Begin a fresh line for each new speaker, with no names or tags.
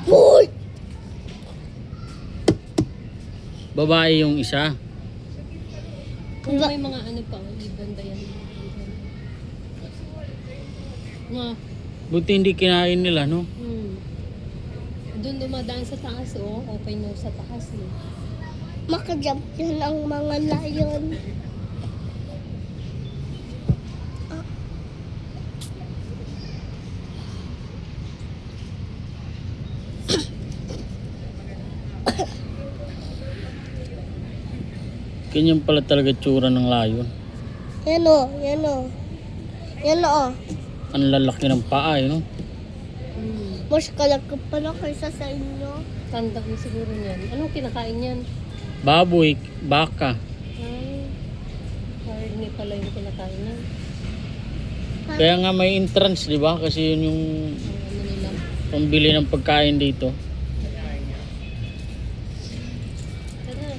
Hoy!
Babae yung isa.
Kung may mga ano pa, ibanda yan. Nga.
Buti hindi kinain nila, no?
Doon dumadaan sa taas, oh. Open nose sa taas, eh.
Makajump yan ang mga lion.
Ganyan pala talaga tsura ng layon.
Yan o, yan o. Yan o.
Ang lalaki ng paa, no?
Mas kalakap pa na kaysa sa inyo.
Tanda ko siguro niyan. Anong kinakain yan?
Baboy, baka.
Ay, karne pala yung kinakain niyan.
Kaya nga may entrance, di ba? Kasi yun yung
Ang ano nila.
pambili ng pagkain dito.